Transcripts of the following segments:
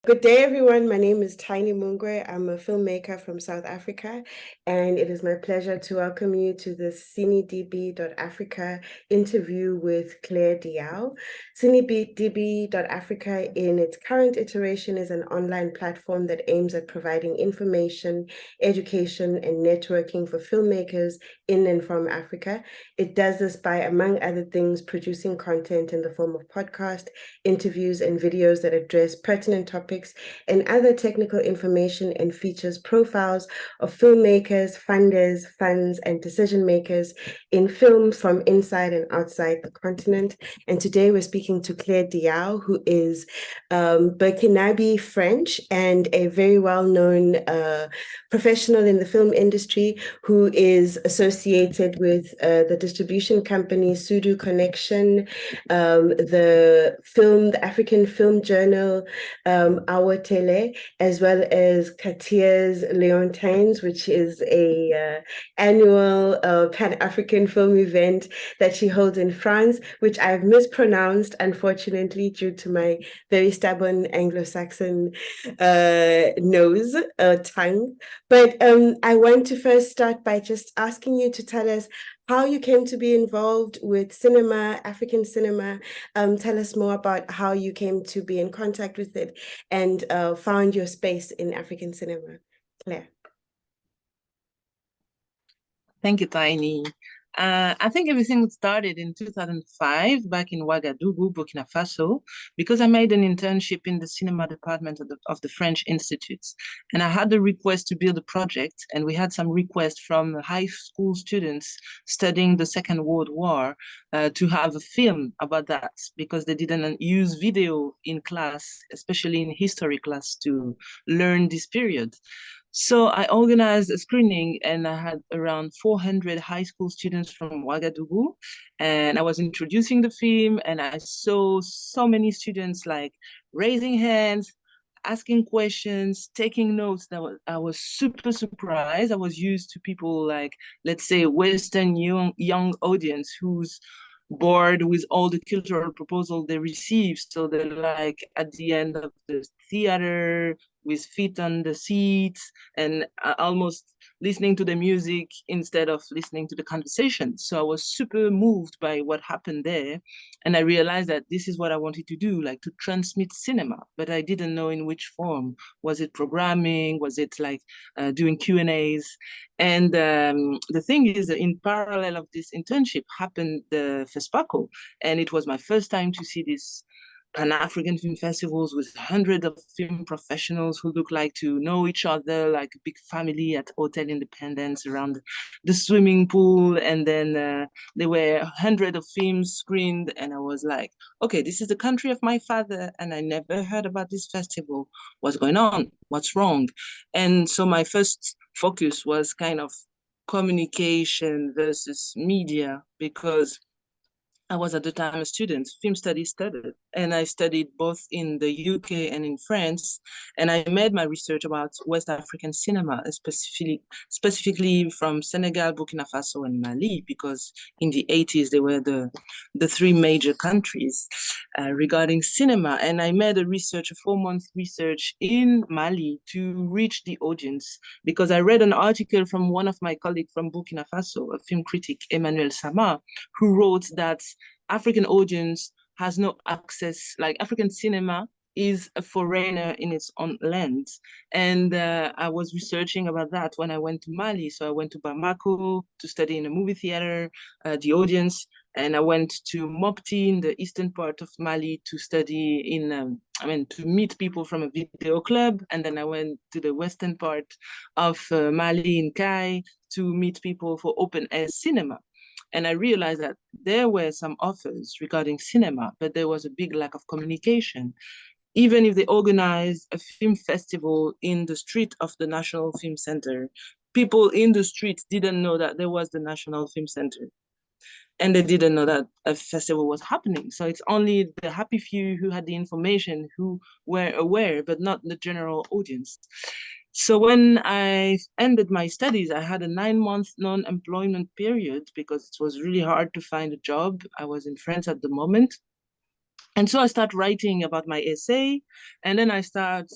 Good day, everyone. My name is Tiny Mungwe. I'm a filmmaker from South Africa, and it is my pleasure to welcome you to the CineDB.Africa interview with Claire Diao. CineDB.Africa, in its current iteration, is an online platform that aims at providing information, education, and networking for filmmakers in and from Africa. It does this by, among other things, producing content in the form of podcast, interviews, and videos that address pertinent topics and other technical information and features profiles of filmmakers, funders, funds, and decision makers in film from inside and outside the continent. And today we're speaking to Claire Diao, who is Burkinabe French and a very well-known professional in the film industry who is associated with the distribution company Sudu Conexion, the African Film Journal, Our Tele, as well as Cartier's Leontines, which is a annual Pan-African film event that she holds in France, which I've mispronounced, unfortunately, due to my very stubborn Anglo-Saxon tongue. But I want to first start by just asking you to tell us how you came to be involved with cinema, African cinema. Tell us more about how you came to be in contact with it and found your space in African cinema. Claire. Thank you, Tiny. I think everything started in 2005 back in Ouagadougou, Burkina Faso, because I made an internship in the cinema department of the French Institutes. And I had a request to build a project, and we had some requests from high school students studying the Second World War to have a film about that, because they didn't use video in class, especially in history class, to learn this period. So I organized a screening, and I had around 400 high school students from Ouagadougou, and I was introducing the film, and I saw so many students like raising hands, asking questions, taking notes. I was super surprised. I was used to people like, let's say, Western young audience who's bored with all the cultural proposal they receive. So they're like at the end of the theater with feet on the seats and almost listening to the music instead of listening to the conversation. So I was super moved by what happened there. And I realized that this is what I wanted to do, like to transmit cinema, but I didn't know in which form. Was it programming? Was it like doing Q&As? And the thing is, in parallel of this internship happened the FESPACO, and it was my first time to see this Pan-African film festivals with hundreds of film professionals who look like to know each other, like a big family at Hotel Independence around the swimming pool. And then there were hundreds of films screened, and I was like, okay, this is the country of my father, and I never heard about this festival. What's going on? What's wrong? And so my first focus was kind of communication versus media, because I was at the time a student, film studies studied, and I studied both in the UK and in France. And I made my research about West African cinema, specifically from Senegal, Burkina Faso, and Mali, because in the 80s, they were the three major countries regarding cinema. And I made a 4-month research in Mali to reach the audience, because I read an article from one of my colleagues from Burkina Faso, a film critic, Emmanuel Sama, who wrote that African audience has no access, like African cinema is a foreigner in its own land. And I was researching about that when I went to Mali. So I went to Bamako to study in a movie theater, the audience, and I went to Mopti in the eastern part of Mali to study to meet people from a video club. And then I went to the western part of Mali in Kai to meet people for open air cinema. And I realized that there were some offers regarding cinema, but there was a big lack of communication. Even if they organized a film festival in the street of the National Film Center, people in the streets didn't know that there was the National Film Center. And they didn't know that a festival was happening. So it's only the happy few who had the information who were aware, but not the general audience. So when I ended my studies, I had a 9-month non-employment period because it was really hard to find a job. I was in France at the moment. And so I start writing about my essay, and then I start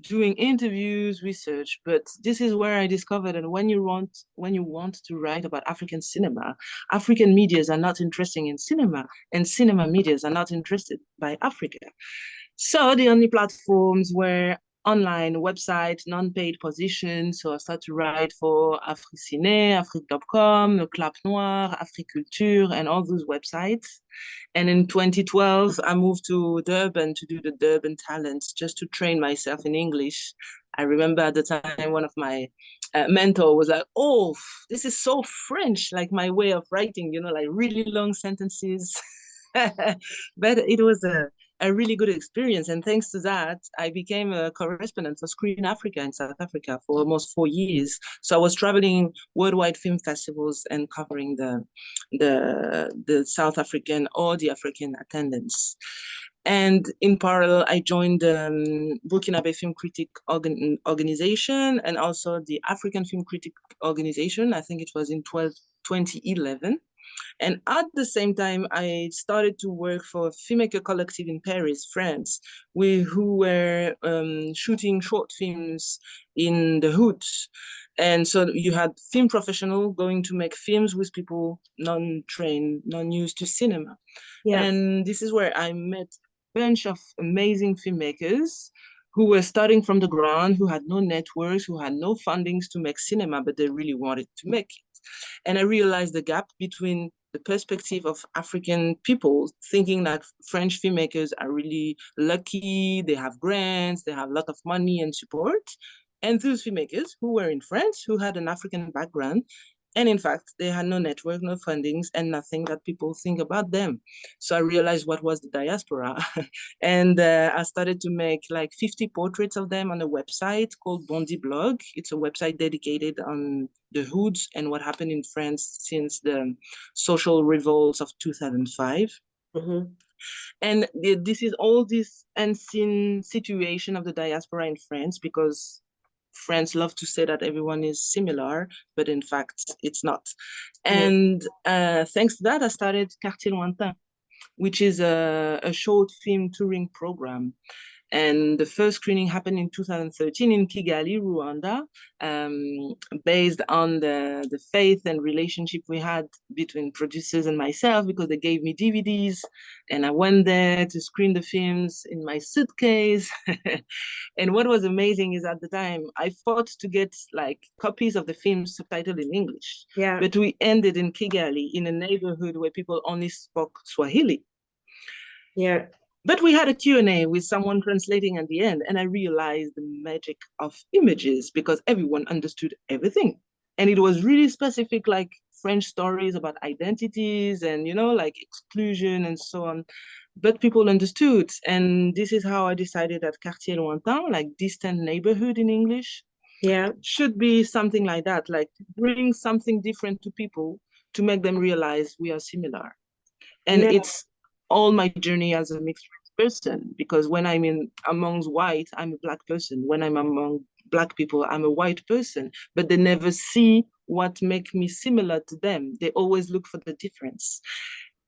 doing interviews, research. But this is where I discovered that when you want to write about African cinema, African medias are not interested in cinema, and cinema medias are not interested by Africa. So the only platforms were online websites, non-paid positions. So I started to write for AfriCiné, Afrique.com, Le Clap Noir, Africulture, and all those websites. And in 2012, I moved to Durban to do the Durban Talents just to train myself in English. I remember at the time, one of my mentor was like, "Oh, this is so French, like my way of writing, like really long sentences." But it was a really good experience. And thanks to that, I became a correspondent for Screen Africa in South Africa for almost 4 years. So I was traveling worldwide film festivals and covering the South African or the African attendance. And in parallel, I joined the Burkinabe Film Critic Organization and also the African Film Critic Organization. I think it was in 2011. And at the same time, I started to work for a filmmaker collective in Paris, France, who were shooting short films in the hoods. And so you had film professionals going to make films with people non-trained, non-used to cinema. Yeah. And this is where I met a bunch of amazing filmmakers who were starting from the ground, who had no networks, who had no fundings to make cinema, but they really wanted to make it. And I realized the gap between the perspective of African people thinking that French filmmakers are really lucky, they have grants, they have a lot of money and support, and those filmmakers who were in France, who had an African background, and in fact, they had no network, no fundings, and nothing that people think about them. So I realized what was the diaspora. And I started to make like 50 portraits of them on a website called Bondi Blog. It's a website dedicated on the hoods and what happened in France since the social revolts of 2005. Mm-hmm. And this is all this unseen situation of the diaspora in France because friends love to say that everyone is similar, but in fact, it's not. Yeah. And thanks to that, I started Quartier Lointain, which is a short film touring program. And the first screening happened in 2013 in Kigali, Rwanda, um, based on the faith and relationship we had between producers and myself, because they gave me DVDs and I went there to screen the films in my suitcase. And what was amazing is at the time, I fought to get like copies of the films subtitled in English, Yeah. but we ended in Kigali in a neighborhood where people only spoke Swahili. Yeah. But we had a Q&A with someone translating at the end, and I realized the magic of images because everyone understood everything. And it was really specific, like French stories about identities and, like exclusion and so on. But people understood. And this is how I decided that Quartier Lointain, like distant neighborhood in English, Yeah. should be something like that, like bring something different to people to make them realize we are similar. And Yeah. it's all my journey as a mixed race person because when I'm in amongst white, I'm a black person. When I'm among black people, I'm a white person, but they never see what makes me similar to them. They always look for the difference.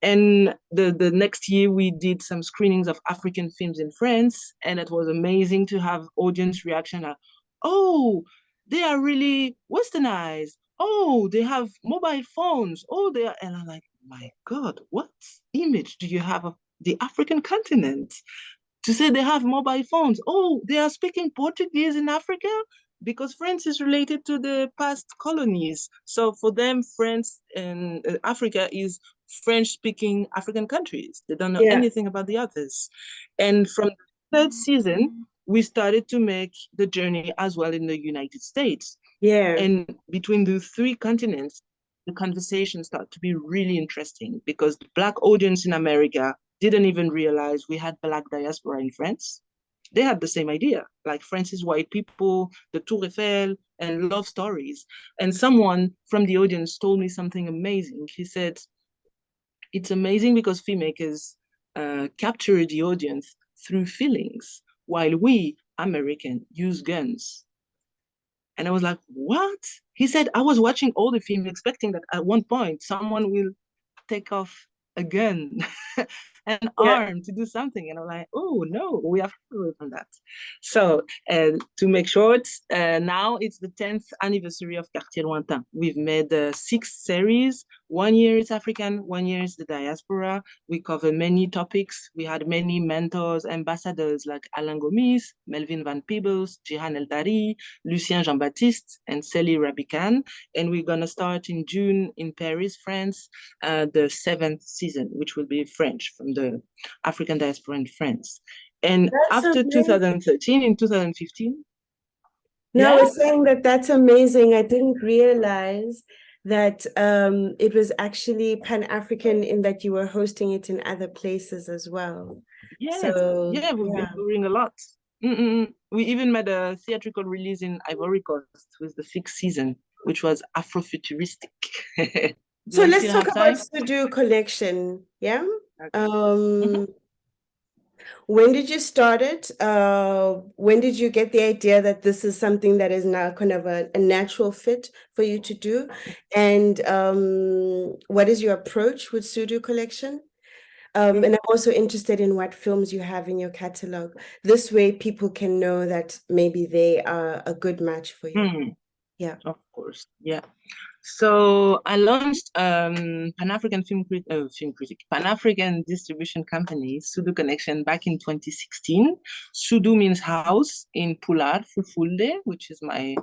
And the next year we did some screenings of African films in France, and it was amazing to have audience reaction like, oh, they are really westernized. Oh, they have mobile phones. Oh, they are, and I'm like, my God, what image do you have of the African continent? To say they have mobile phones. Oh, they are speaking Portuguese in Africa because France is related to the past colonies. So for them, France and Africa is French-speaking African countries. They don't know Yeah. anything about the others. And from the third season, we started to make the journey as well in the United States. Yeah. And between the three continents, the conversation started to be really interesting because the Black audience in America didn't even realize we had Black diaspora in France. They had the same idea, like France is white people, the Tour Eiffel, and love stories. And someone from the audience told me something amazing. He said, it's amazing because filmmakers capture the audience through feelings, while we, American, use guns. And I was like, what? He said, I was watching all the film expecting that at one point someone will take off a gun, an Yeah. arm to do something. And I'm like, oh no, we are far away from that. So to make short, now it's the 10th anniversary of Quartier Lointain. We've made 6 series. 1 year is African, 1 year is the diaspora. We cover many topics. We had many mentors, ambassadors like Alain Gomis, Melvin Van Peebles, Jihan El Tari, Lucien Jean-Baptiste, and Célie Rabican. And we're going to start in June in Paris, France, the 7th season, which will be French, from the African diaspora in France. And That's after amazing. 2013, in 2015, No, I yeah, was saying that that's amazing. I didn't realize that it was actually Pan-African in that you were hosting it in other places as well. yes, So, yeah, we've been yeah. touring a lot. We even made a theatrical release in Ivory Coast with the 6th season, which was Afrofuturistic. Do So I let's still talk have about time? Sudu Connection. Yeah. Okay. Um, when did you start it? When did you get the idea that this is something that is now kind of a natural fit for you to do? And what is your approach with Sudu Collection? And I'm also interested in what films you have in your catalog. This way, people can know that maybe they are a good match for you. Mm, Yeah. of course, yeah. So I launched Pan-African film critic, Pan-African distribution company, Sudu Connection, back in 2016. Sudu means house in Pular, Fulfulde, which is my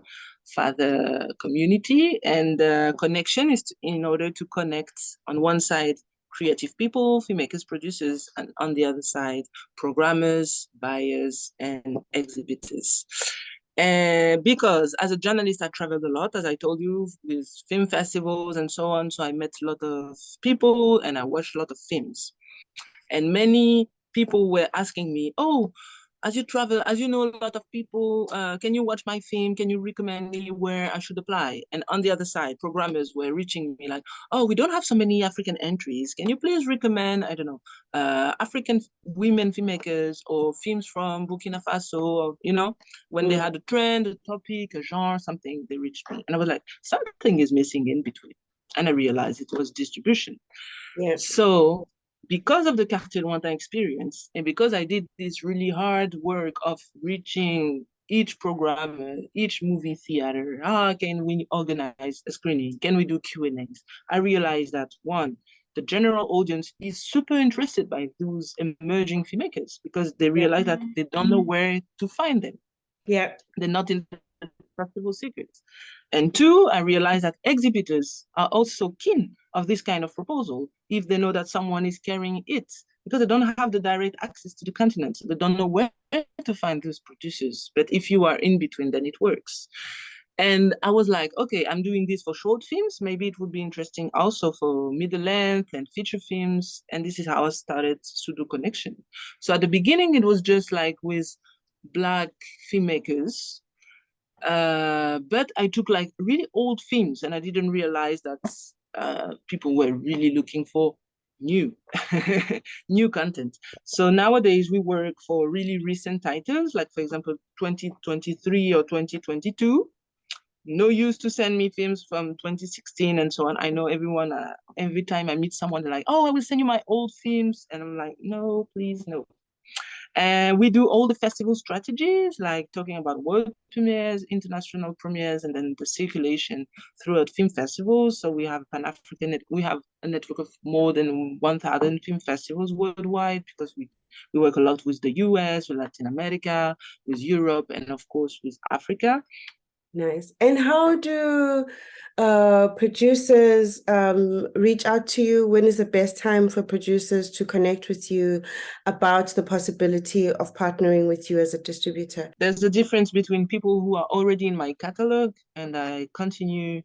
father community. And connection is in order to connect on one side creative people, filmmakers, producers, and on the other side, programmers, buyers, and exhibitors. And because as a journalist, I traveled a lot, as I told you, with film festivals and so on. So I met a lot of people and I watched a lot of films. And many people were asking me, oh, as you travel, as you know a lot of people, can you watch my film? Can you recommend me where I should apply? And on the other side, programmers were reaching me like, oh, we don't have so many African entries. Can you please recommend, I don't know, African women filmmakers or films from Burkina Faso? Or, when they Mm, had a trend, a topic, a genre, something, they reached me. And I was like, something is missing in between. And I realized it was distribution. yeah. So because of the Quartier Lointain experience, and because I did this really hard work of reaching each programmer, each movie theater, how can we organize a screening? Can we do Q&As? I realized that one, the general audience is super interested by those emerging filmmakers because they Yeah. realize that they don't know where to find them. Yeah. They're not in festival secrets. And two, I realized that exhibitors are also keen of this kind of proposal if they know that someone is carrying it because they don't have the direct access to the continent. They don't know where to find those producers. But if you are in between, then it works. And I was like, okay, I'm doing this for short films. Maybe it would be interesting also for middle length and feature films. And this is how I started Sudu Connection. So at the beginning, it was just like with Black filmmakers, but I took like really old films and I didn't realize that people were really looking for new new content. So nowadays we work for really recent titles, like for example 2023 or 2022. No use to send me films from 2016 and so on. I know everyone, every time I meet someone, they're like, oh, I will send you my old films. And I'm like, no, please, no. And we do all the festival strategies, like talking about world premieres, international premieres, and then the circulation throughout film festivals. So we have we have a network of more than 1,000 film festivals worldwide because we work a lot with the US, with Latin America, with Europe, and of course with Africa. Nice. And how do producers reach out to you? When is the best time for producers to connect with you about the possibility of partnering with you as a distributor? There's a difference between people who are already in my catalog and I continue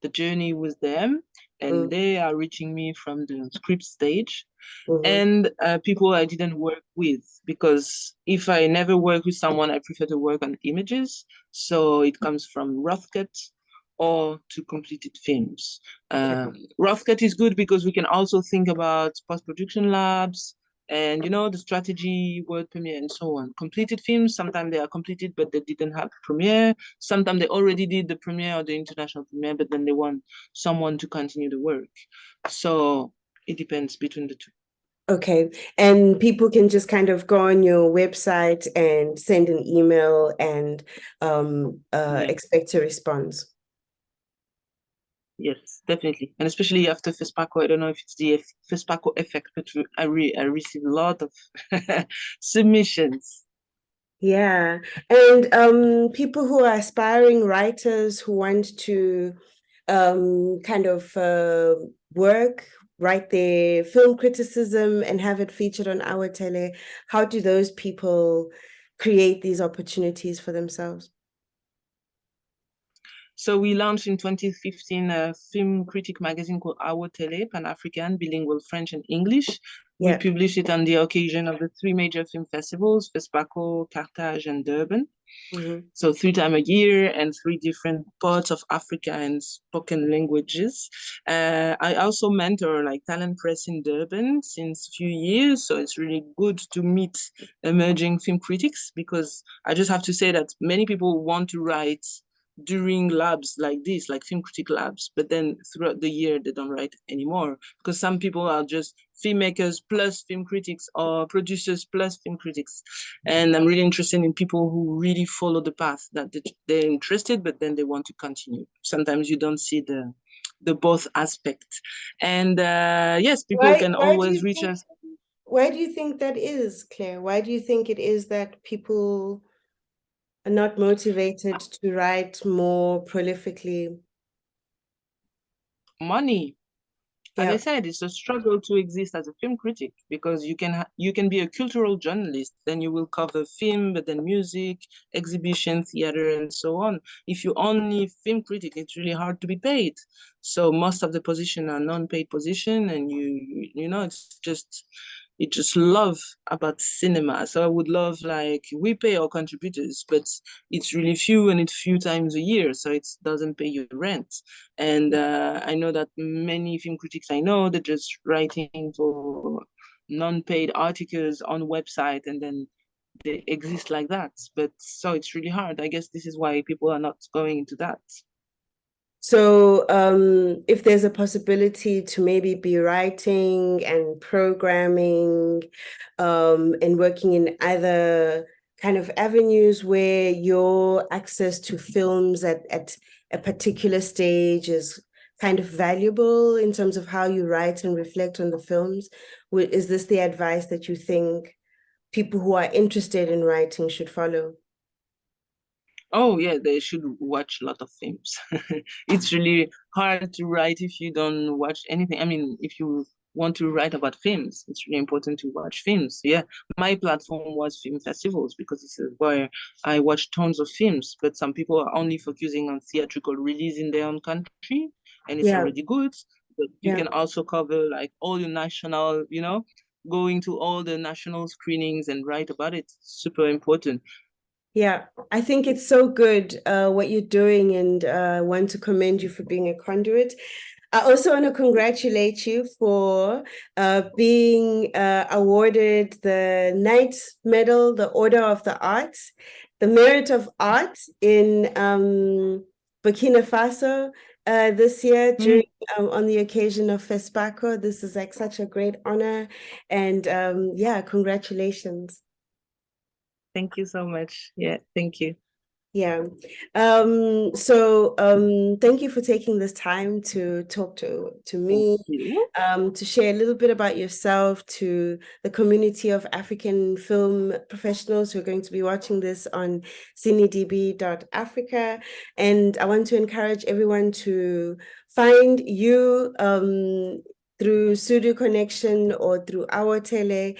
the journey with them, and Mm, they are reaching me from the script stage, mhm. and people I didn't work with, because if I never work with someone, I prefer to work on images. So it comes from rough cut or to completed films. Okay. Rough cut is good because we can also think about post-production labs, and the strategy, world premiere, and so on. Completed films, sometimes they are completed, but they didn't have premiere. Sometimes they already did the premiere or the international premiere, but then they want someone to continue the work. So it depends between the two. Okay. And people can just kind of go on your website and send an email and Yeah. expect a response. Yes, definitely. And especially after FESPACO, I don't know if it's the FESPACO effect, but I received a lot of submissions. Yeah. And people who are aspiring writers who want to kind of write their film criticism and have it featured on our tele, how do those people create these opportunities for themselves? So we launched in 2015 a film critic magazine called Our Tele, Pan-African, bilingual French and English. We Yeah. published it on the occasion of the three major film festivals, FESPACO, Carthage, and Durban. Mm-hmm. So 3 times a year and three different parts of Africa and spoken languages. I also mentor like Talent Press in Durban since a few years. So it's really good to meet emerging film critics, because I just have to say that many people want to write during labs like this, like film critic labs, but then throughout the year they don't write anymore, because some people are just filmmakers plus film critics or producers plus film critics. And I'm really interested in people who really follow the path that they're interested, but then they want to continue. Sometimes you don't see the both aspects. And yes, people can Why do always you reach think us. why do you think that is, Claire? Why do you think it is that people are not motivated to write more prolifically? Money. As I Yeah. said, it's a struggle to exist as a film critic, because you can be a cultural journalist, then you will cover film, but then music, exhibition, theater, and so on. If you only film critic, it's really hard to be paid. So most of the position are non-paid position, and it's just love about cinema. So I would love, like, we pay our contributors, but it's really few, and it's few times a year, so it doesn't pay your rent. And I know that many film critics I know, they're just writing for non-paid articles on website, and then they exist like that. But so it's really hard. I guess this is why people are not going into that. So, if there's a possibility to maybe be writing and programming, and working in other kind of avenues where your access to films at a particular stage is kind of valuable in terms of how you write and reflect on the films, is this the advice that you think people who are interested in writing should follow? Oh yeah, they should watch a lot of films. It's really hard to write if you don't watch anything. I mean, if you want to write about films, it's really important to watch films. Yeah, my platform was film festivals, because this is where I watch tons of films. But some people are only focusing on theatrical release in their own country, and it's Yeah, already good. But you yeah. can also cover like all your national, going to all the national screenings and write about it. Super important. Yeah, I think it's so good what you're doing, and want to commend you for being a conduit. I also want to congratulate you for being awarded the Knight Medal, the Order of the Arts, the Merit of Art in Burkina Faso this year Mm, during on the occasion of FESPACO. This is like such a great honor, and yeah, congratulations. thank you so much. Yeah, thank you. Yeah. So thank you for taking this time to talk to Thank me, you. to share a little bit about yourself to the community of African film professionals who are going to be watching this on cinedb.africa. And I want to encourage everyone to find you through Sudu Connection or through our tele,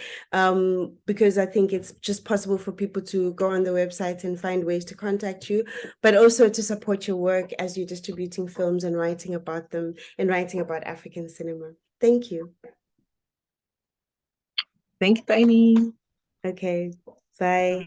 because I think it's just possible for people to go on the website and find ways to contact you, but also to support your work as you're distributing films and writing about them and writing about African cinema. Thank you. Thank you, Tiny. Okay, bye.